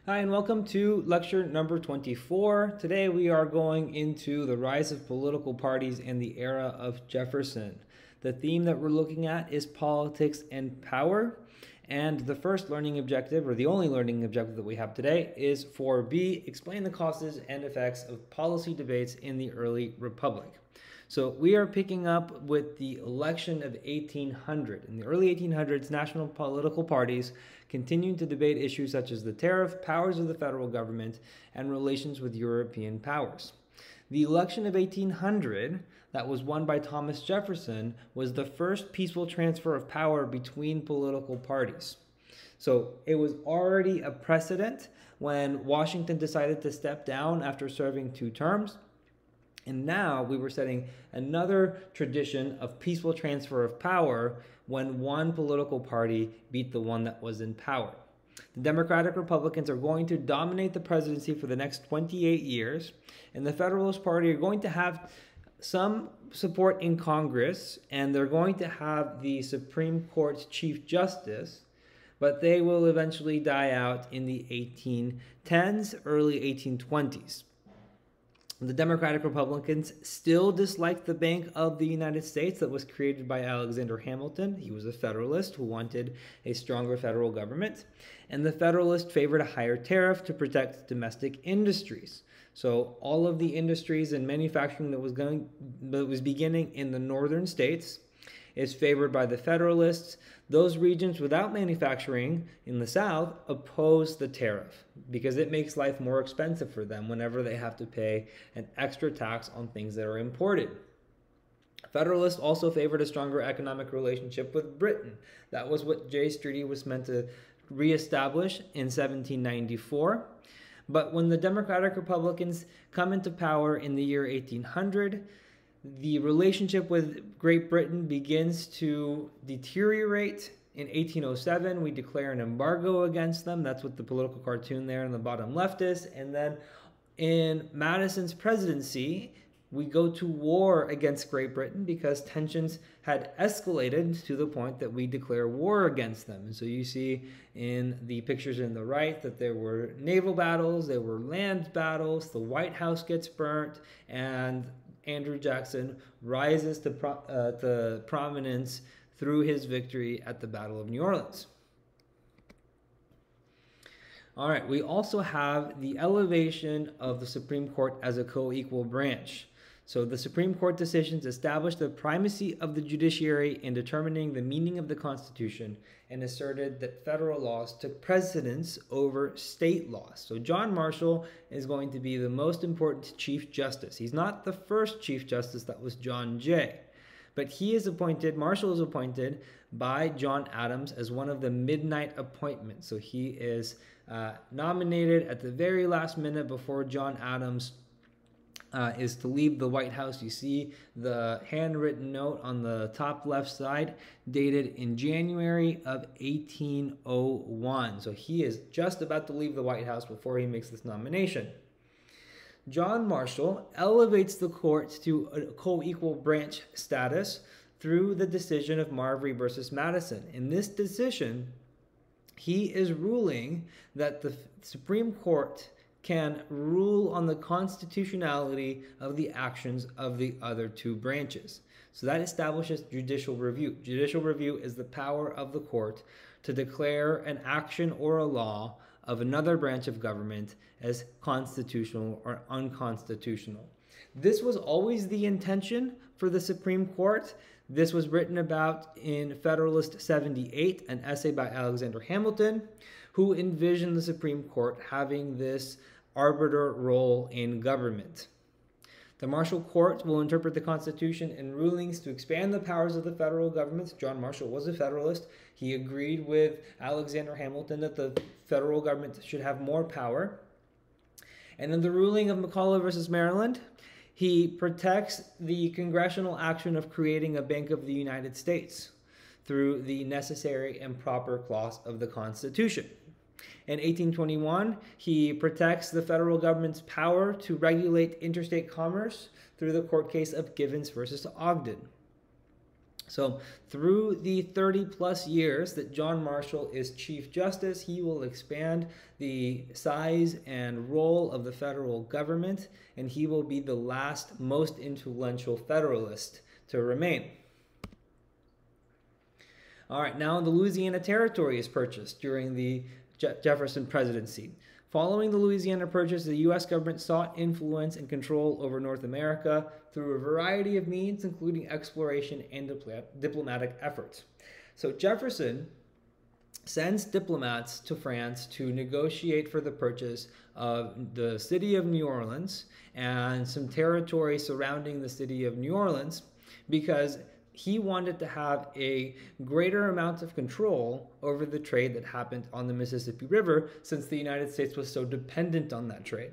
Hi, and welcome to lecture number 24. Today we are going into the rise of political parties in the era of Jefferson. The theme that we're looking at is politics and power. And the first learning objective, or the only learning objective that we have today, is 4B, explain the causes and effects of policy debates in the early republic. So we are picking up with the election of 1800. In the early 1800s, national political parties continued to debate issues such as the tariff, powers of the federal government, and relations with European powers. The election of 1800, that was won by Thomas Jefferson, was the first peaceful transfer of power between political parties. So it was already a precedent when Washington decided to step down after serving 2 terms. And now we were setting another tradition of peaceful transfer of power when one political party beat the one that was in power. The Democratic Republicans are going to dominate the presidency for the next 28 years, and the Federalist Party are going to have some support in Congress, and they're going to have the Supreme Court's Chief Justice, but they will eventually die out in the 1810s, early 1820s. The Democratic Republicans still disliked the Bank of the United States that was created by Alexander Hamilton. He was a Federalist who wanted a stronger federal government. And the Federalists favored a higher tariff to protect domestic industries. So all of the industries and manufacturing that was beginning in the northern states is favored by the Federalists. Those regions without manufacturing in the South oppose the tariff because it makes life more expensive for them whenever they have to pay an extra tax on things that are imported. Federalists also favored a stronger economic relationship with Britain. That was what Jay's Treaty was meant to reestablish in 1794. But when the Democratic Republicans come into power in the year 1800, the relationship with Great Britain begins to deteriorate. In 1807, we declare an embargo against them. That's what the political cartoon there in the bottom left is. And then in Madison's presidency, we go to war against Great Britain because tensions had escalated to the point that we declare war against them. And so you see in the pictures in the right that there were naval battles, there were land battles, the White House gets burnt, and Andrew Jackson rises to prominence through his victory at the Battle of New Orleans. All right, we also have the elevation of the Supreme Court as a co-equal branch. So the Supreme Court decisions established the primacy of the judiciary in determining the meaning of the Constitution and asserted that federal laws took precedence over state laws. So John Marshall is going to be the most important Chief Justice. He's not the first Chief Justice, that was John Jay. But Marshall is appointed by John Adams as one of the midnight appointments. So he is nominated at the very last minute before John Adams is to leave the White House. You see the handwritten note on the top left side dated in January of 1801. So he is just about to leave the White House before he makes this nomination. John Marshall elevates the court to a co-equal branch status through the decision of Marbury versus Madison. In this decision, he is ruling that the Supreme Court can rule on the constitutionality of the actions of the other 2 branches. So that establishes judicial review. Judicial review is the power of the court to declare an action or a law of another branch of government as constitutional or unconstitutional. This was always the intention for the Supreme Court. This was written about in Federalist 78, an essay by Alexander Hamilton, who envisioned the Supreme Court having this arbiter role in government. The Marshall Court will interpret the Constitution in rulings to expand the powers of the federal government. John Marshall was a Federalist. He agreed with Alexander Hamilton that the federal government should have more power. And in the ruling of McCulloch versus Maryland, he protects the congressional action of creating a Bank of the United States through the necessary and proper clause of the Constitution. In 1821, he protects the federal government's power to regulate interstate commerce through the court case of Givens versus Ogden. So through the 30 plus years that John Marshall is Chief Justice, he will expand the size and role of the federal government, and he will be the last most influential Federalist to remain. All right, now the Louisiana Territory is purchased during the Jefferson presidency. Following the Louisiana Purchase, the U.S. government sought influence and control over North America through a variety of means, including exploration and diplomatic efforts. So Jefferson sends diplomats to France to negotiate for the purchase of the city of New Orleans and some territory surrounding the city of New Orleans, because he wanted to have a greater amount of control over the trade that happened on the Mississippi River, since the United States was so dependent on that trade.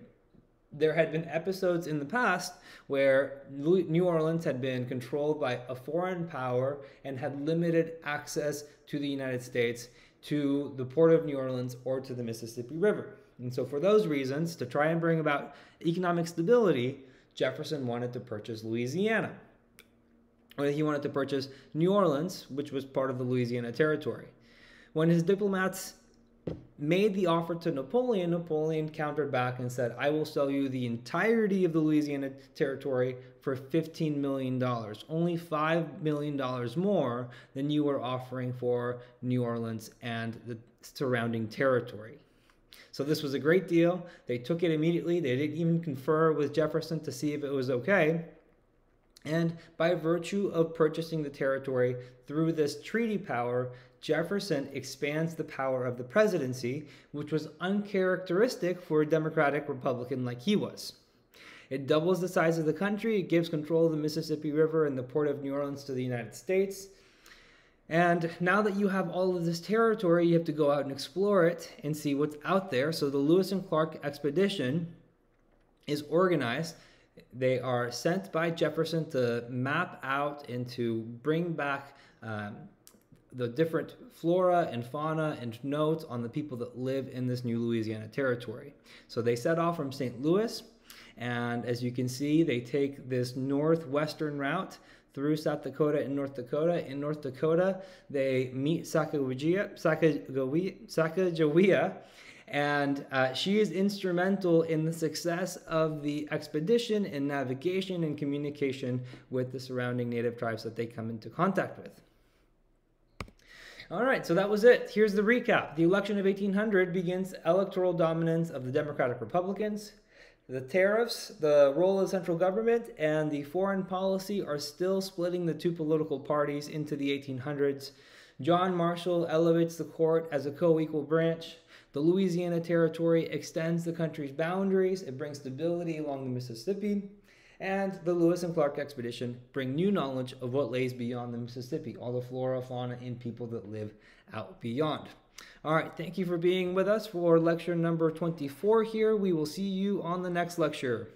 There had been episodes in the past where New Orleans had been controlled by a foreign power and had limited access to the United States, to the port of New Orleans, or to the Mississippi River. And so for those reasons, to try and bring about economic stability, Jefferson wanted to purchase Louisiana. Or he wanted to purchase New Orleans, which was part of the Louisiana Territory. When his diplomats made the offer to Napoleon, Napoleon countered back and said, I will sell you the entirety of the Louisiana Territory for $15 million, only $5 million more than you were offering for New Orleans and the surrounding territory. So this was a great deal. They took it immediately. They didn't even confer with Jefferson to see if it was okay. And by virtue of purchasing the territory through this treaty power, Jefferson expands the power of the presidency, which was uncharacteristic for a Democratic Republican like he was. It doubles the size of the country. It gives control of the Mississippi River and the port of New Orleans to the United States. And now that you have all of this territory, you have to go out and explore it and see what's out there. So the Lewis and Clark expedition is organized. They are sent by Jefferson to map out and to bring back the different flora and fauna and notes on the people that live in this new Louisiana Territory. So they set off from St. Louis, and as you can see, they take this northwestern route through South Dakota and North Dakota. In North Dakota, they meet Sacagawea, and she is instrumental in the success of the expedition in navigation and communication with the surrounding native tribes that they come into contact with. All right, so that was it. Here's the recap. The election of 1800 begins electoral dominance of the Democratic Republicans. The tariffs, the role of central government, and the foreign policy are still splitting the two political parties into the 1800s. John Marshall elevates the court as a co-equal branch. The Louisiana Territory extends the country's boundaries. It brings stability along the Mississippi. And the Lewis and Clark expedition bring new knowledge of what lays beyond the Mississippi, all the flora, fauna, and people that live out beyond. All right, thank you for being with us for lecture number 24 here. We will see you on the next lecture.